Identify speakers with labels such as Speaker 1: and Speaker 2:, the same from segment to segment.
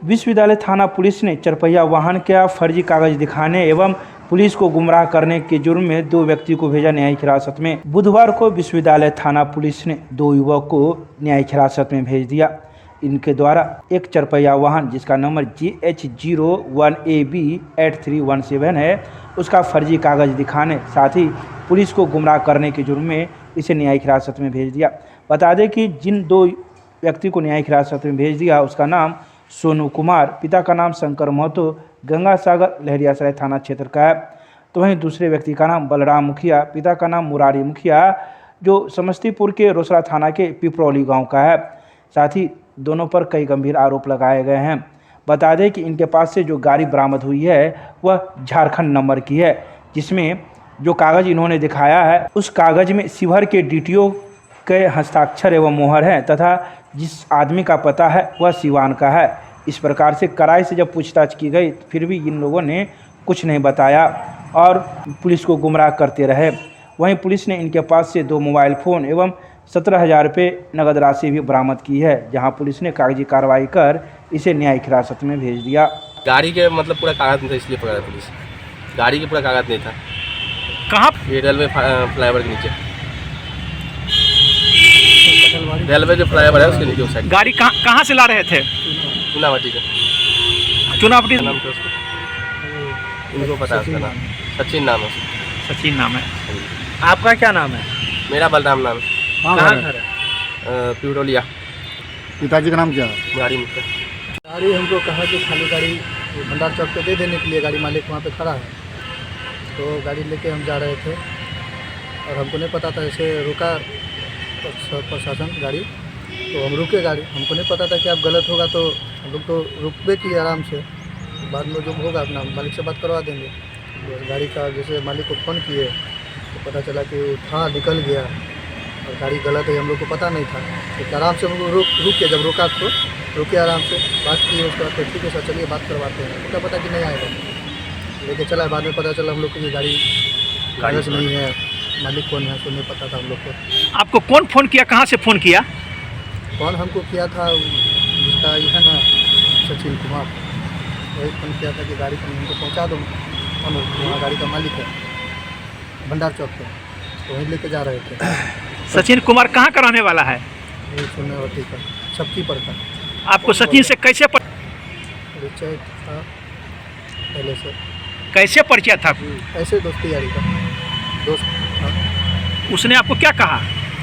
Speaker 1: विश्वविद्यालय थाना पुलिस ने चरपहिया वाहन का फर्जी कागज दिखाने एवं पुलिस को गुमराह करने के जुर्म में 2 व्यक्ति को भेजा न्यायिक हिरासत में। बुधवार को विश्वविद्यालय थाना पुलिस ने 2 युवक को न्यायिक हिरासत में भेज दिया। इनके द्वारा एक चरपहिया वाहन जिसका नंबर GH01AB8317 है, उसका फर्जी कागज दिखाने साथ ही पुलिस को गुमराह करने के जुर्म में इसे न्यायिक हिरासत में भेज दिया। बता दें कि जिन 2 व्यक्ति को न्यायिक हिरासत में भेज दिया उसका नाम सोनू कुमार, पिता का नाम शंकर महतो, गंगा सागर लहरियासराय थाना क्षेत्र का है। तो वहीं दूसरे व्यक्ति का नाम बलराम मुखिया, पिता का नाम मुरारी मुखिया, जो समस्तीपुर के रोसड़ा थाना के पिपरौली गांव का है। साथ ही दोनों पर कई गंभीर आरोप लगाए गए हैं। बता दें कि इनके पास से जो गाड़ी बरामद हुई है वह झारखंड नंबर की है, जिसमें जो कागज़ इन्होंने दिखाया है उस कागज़ में शिवहर के DTO के हस्ताक्षर एवं मोहर हैं तथा जिस आदमी का पता है वह सिवान का है। इस प्रकार से कड़ाई से जब पूछताछ की गई फिर भी इन लोगों ने कुछ नहीं बताया और पुलिस को गुमराह करते रहे। वहीं पुलिस ने इनके पास से 2 मोबाइल फ़ोन एवं 17,000 रुपये नगद राशि भी बरामद की है, जहां पुलिस ने कागजी कार्रवाई कर इसे न्यायिक हिरासत में भेज दिया।
Speaker 2: गाड़ी के मतलब पूरा कागज नहीं था, इसलिए पकड़ा पुलिस। गाड़ी के पूरा कागज नहीं था।
Speaker 3: कहाँ?
Speaker 2: ये रेलवे फ्लाईओवर के नीचे, रेलवे जो फ्लाईओवर है उसके नीचे उस साइड।
Speaker 3: गाड़ी कहाँ से ला रहे थे?
Speaker 2: चुनावटी से।
Speaker 3: चुनावटी
Speaker 2: नाम क्या उसका? इनको पता है उसका नाम, सचिन नाम है।
Speaker 3: सचिन नाम है। आपका क्या नाम है?
Speaker 2: मेरा बलराम नाम है।
Speaker 3: कहाँ घर है?
Speaker 2: पिपरौलिया।
Speaker 4: पिताजी का नाम क्या है?
Speaker 2: मुरारी मुखिया।
Speaker 5: गाड़ी हमको कहा कि खाली गाड़ी भंडार चौक पे दे देने के लिए, गाड़ी मालिक वहाँ पे खड़ा है। तो गाड़ी लेके हम जा रहे थे और हमको नहीं पता था, ऐसे रुका प्रशासन गाड़ी, तो हम रुके गाड़ी। हमको नहीं पता था कि अब गलत होगा, तो हम लोग तो रुकबे किए आराम से। बाद में जो होगा अपना मालिक से बात करवा देंगे। तो गाड़ी का जैसे मालिक को फ़ोन किए तो पता चला कि था निकल गया और गाड़ी गलत है, हम लोग को पता नहीं था। तो आराम से हम लोग रुके, जब रुका तो रुके आराम से बात की। उसके बाद ठीक है सर चलिए बात करवाते हैं। तो पता कि नहीं आएगा लेके चला। बाद में पता चला हम लोग को कि गाड़ी कागज नहीं है, मालिक कौन है तो नहीं पता था हम लोग को।
Speaker 3: आपको कौन फ़ोन किया? कहाँ से फ़ोन किया?
Speaker 5: कौन हमको किया था, जिसका ये है ना सचिन कुमार, वही फ़ोन किया था कि गाड़ी को हमको पहुँचा दो। हम वहाँ गाड़ी का मालिक है भंडार चौक पे, तो वहीं लेके जा रहे थे।
Speaker 3: सचिन कुमार कहाँ का रहने वाला है?
Speaker 5: ये सुनने का सबकी पड़ता।
Speaker 3: आपको सचिन से कैसे
Speaker 5: परिचय था पहले से?
Speaker 3: कैसे परिचय था?
Speaker 5: ऐसे दोस्ती यारी का दोस्त था।
Speaker 3: उसने आपको क्या कहा?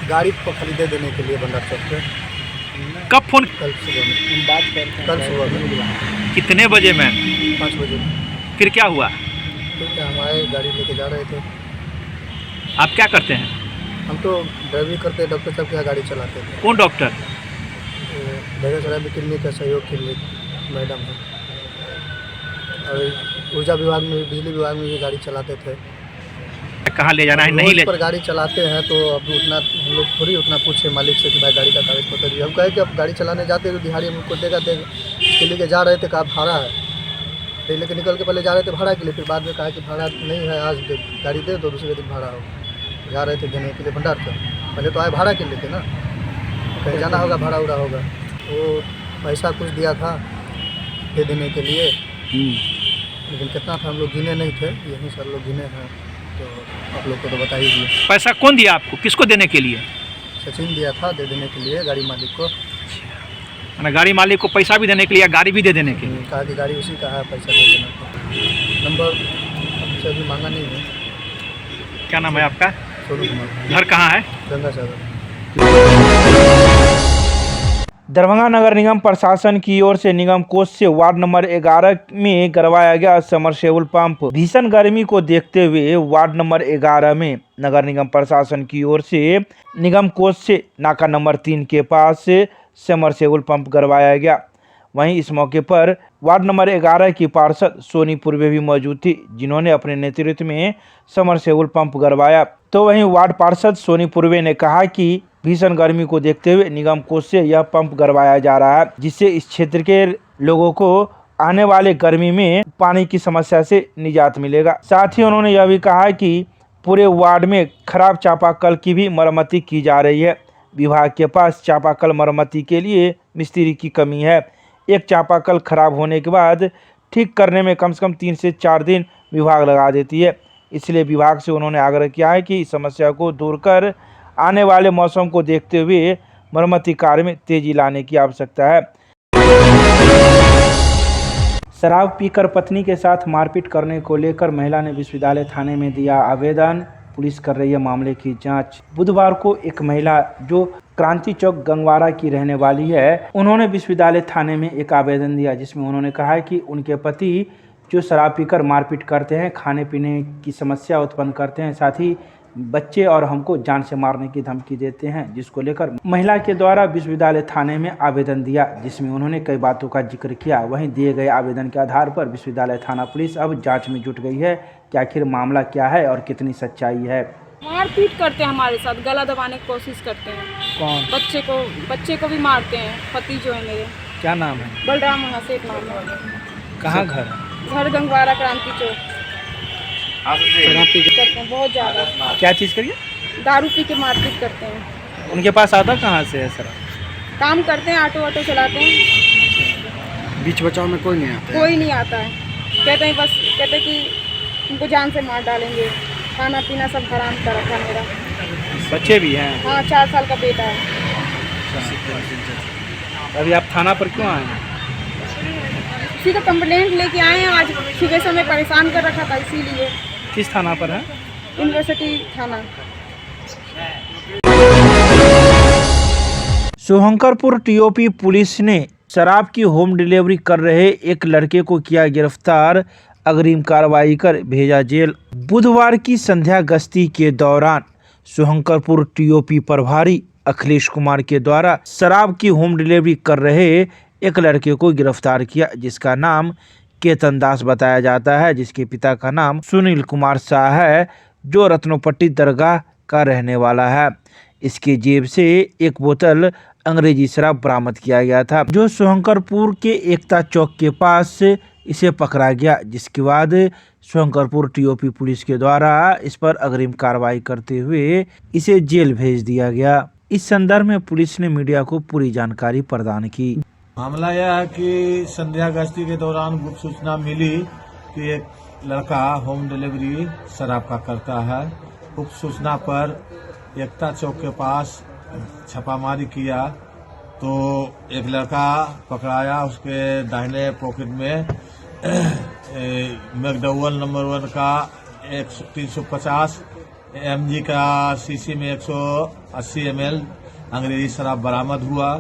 Speaker 5: गाड़ी को खरीदे देने के लिए भंडार चौक पे।
Speaker 3: कब फ़ोन?
Speaker 5: कल सुबह में बात करते हैं। कल सुबह में
Speaker 3: कितने बजे में?
Speaker 5: 5 बजे।
Speaker 3: फिर क्या हुआ?
Speaker 5: तो क्या हम आए, गाड़ी लेके जा रहे थे।
Speaker 3: आप क्या करते हैं?
Speaker 5: हम तो ड्राइवरी करते हैं, डॉक्टर साहब के यहाँ गाड़ी चलाते थे।
Speaker 3: कौन डॉक्टर?
Speaker 5: बेगूसराय में क्लिनिक का सहयोग क्लिनिक मैडम है। और ऊर्जा विभाग में, बिजली विभाग में भी गाड़ी चलाते थे।
Speaker 3: कहाँ ले जाना है? नहीं ले
Speaker 5: पर गाड़ी चलाते हैं तो अब उतना हम लोग थोड़ी उतना पूछे मालिक से कि भाई गाड़ी का कागज पत्र दिए। हम कहे कि अब गाड़ी चलाने जाते तो दिहाड़ी हमको देगा इसके लिए जा रहे थे, कहा भाड़ा है। फिर लेके निकल के पहले जा रहे थे भाड़ा के लिए, फिर बाद में कहा कि भाड़ा नहीं है, आज गाड़ी दे दो, दूसरे दिन भाड़ा हो। जा रहे थे देने के लिए भंडार का। पहले तो आए भाड़ा के लिए थे ना, कहीं जाना होगा, भाड़ा उड़ा होगा। वो पैसा कुछ दिया था दे देने के लिए, लेकिन कितना था हम लोग गिने नहीं थे। यहीं सर लोग गिने हैं, तो आप लोग को तो बता ही दिए।
Speaker 3: पैसा कौन दिया आपको? किसको देने के लिए?
Speaker 5: सचिन दिया था दे देने के लिए गाड़ी मालिक को।
Speaker 3: गाड़ी मालिक को पैसा भी देने के लिए, गाड़ी भी दे देने के लिए?
Speaker 5: कहा कि गाड़ी उसी का है, पैसा दे देना को। नंबर हमसे अभी मांगा नहीं है।
Speaker 3: क्या नाम है आपका?
Speaker 5: सोनू कुमार।
Speaker 3: घर कहाँ है?
Speaker 5: गंगा सागर।
Speaker 1: दरभंगा नगर निगम प्रशासन की ओर से निगम कोष से वार्ड नंबर 11 में करवाया गया समरसेबुल पंप। भीषण गर्मी को देखते हुए वार्ड नंबर 11 में नगर निगम प्रशासन की ओर से निगम कोष से नाका नंबर 3 के पास समरसेबुल पंप करवाया गया। वहीं इस मौके पर वार्ड नंबर 11 की पार्षद सोनी पूर्वे भी मौजूद थी, जिन्होंने अपने नेतृत्व में समरसेबुल पंप करवाया। तो वहीं वार्ड पार्षद सोनी पूर्वे ने कहा कि भीषण गर्मी को देखते हुए निगम कोष से यह पंप करवाया जा रहा है, जिससे इस क्षेत्र के लोगों को आने वाले गर्मी में पानी की समस्या से निजात मिलेगा। साथ ही उन्होंने यह भी कहा कि पूरे वार्ड में खराब चापाकल की भी मरम्मती की जा रही है। विभाग के पास चापाकल मरम्मती के लिए मिस्त्री की कमी है, एक चापाकल खराब होने के बाद ठीक करने में कम से कम 3 से 4 दिन विभाग लगा देती है। इसलिए विभाग से उन्होंने आग्रह किया है कि इस समस्या को दूर कर आने वाले मौसम को देखते हुए मरम्मती कार्य में तेजी लाने की आवश्यकता है। शराब पीकर पत्नी के साथ मारपीट करने को लेकर महिला ने विश्वविद्यालय थाने में दिया आवेदन। पुलिस कर रही है मामले की जांच। बुधवार को एक महिला जो क्रांति चौक गंगवारा की रहने वाली है, उन्होंने विश्वविद्यालय थाने में एक आवेदन दिया, जिसमें उन्होंने कहा है कि उनके पति जो शराब पीकर मारपीट करते हैं, खाने पीने की समस्या उत्पन्न करते हैं, साथ ही बच्चे और हमको जान से मारने की धमकी देते हैं, जिसको लेकर महिला के द्वारा विश्वविद्यालय थाने में आवेदन दिया, जिसमें उन्होंने कई बातों का जिक्र किया। वहीं दिए गए आवेदन के आधार पर विश्वविद्यालय थाना पुलिस अब जांच में जुट गई है कि आखिर मामला क्या है और कितनी सच्चाई है।
Speaker 6: मारपीट करते हैं हमारे साथ, गला दबाने की कोशिश करते हैं।
Speaker 1: कौन?
Speaker 6: बच्चे को भी मारते हैं। पति जो है मेरे,
Speaker 1: क्या नाम है?
Speaker 6: बलराम महासेठ नाम है।
Speaker 1: कहाँ घर?
Speaker 6: घर गंगवारा क्रांति चौक। करते हैं बहुत ज़्यादा।
Speaker 1: क्या चीज़ करिए?
Speaker 6: दारू पी के मारपीट करते हैं।
Speaker 1: उनके पास आता कहाँ से है सर?
Speaker 6: काम करते हैं, ऑटो चलाते हैं।
Speaker 4: बीच बचाव में कोई नहीं आता?
Speaker 6: कोई नहीं आता है। कहते हैं कि उनको जान से मार डालेंगे। खाना पीना सब हराम कर रखा मेरा।
Speaker 1: बच्चे भी हैं?
Speaker 6: हाँ, 4 साल का बेटा है।
Speaker 1: अभी आप थाना पर क्यों आए हैं?
Speaker 6: उसी का कंप्लेंट लेके आए हैं। आज सुबह से मैं परेशान कर रखा था, इसीलिए।
Speaker 1: किस थाना पर है?
Speaker 6: यूनिवर्सिटी थाना।
Speaker 1: शुभंकरपुर टीओपी पुलिस ने शराब की होम डिलीवरी कर रहे एक लड़के को किया गिरफ्तार, अग्रिम कार्रवाई कर भेजा जेल। बुधवार की संध्या गश्ती के दौरान शुभंकरपुर टीओपी प्रभारी अखिलेश कुमार के द्वारा शराब की होम डिलीवरी कर रहे एक लड़के को गिरफ्तार किया, जिसका नाम केतन दास बताया जाता है, जिसके पिता का नाम सुनील कुमार शाह है, जो रत्नोपट्टी दरगाह का रहने वाला है। इसके जेब से एक बोतल अंग्रेजी शराब बरामद किया गया था, जो शुभंकरपुर के एकता चौक के पास इसे पकड़ा गया, जिसके बाद शुभंकरपुर टीओपी पुलिस के द्वारा इस पर अग्रिम कार्रवाई करते हुए इसे जेल भेज दिया गया। इस संदर्भ में पुलिस ने मीडिया को पूरी जानकारी प्रदान की।
Speaker 7: मामला यह है कि संध्या गश्ती के दौरान गुप्त सूचना मिली कि एक लड़का होम डिलीवरी शराब का करता है। गुप्त सूचना पर एकता चौक के पास छापामारी किया तो एक लड़का पकड़ाया। उसके दाहिने पॉकेट में मैकडॉवेल नंबर 1 का 350 mg का शीशी में 180 ml अंग्रेजी शराब बरामद हुआ,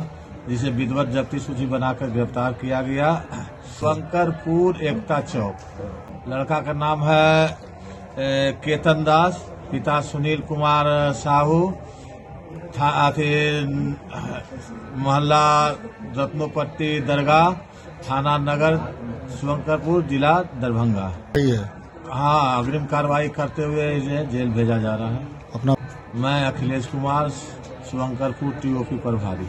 Speaker 7: जिसे विधिवत जब्ती सूची बनाकर गिरफ्तार किया गया। शुभंकरपुर एकता चौक। लड़का का नाम है केतन दास, पिता सुनील कुमार साहू, मोहल्ला रत्नोपट्टी दरगाह, थाना नगर शुभंकरपुर, जिला दरभंगा। हाँ, अग्रिम कार्रवाई करते हुए इन्हें जेल भेजा जा रहा है।
Speaker 4: अपना
Speaker 7: मैं अखिलेश कुमार, शुभंकरपुर टीओपी प्रभारी।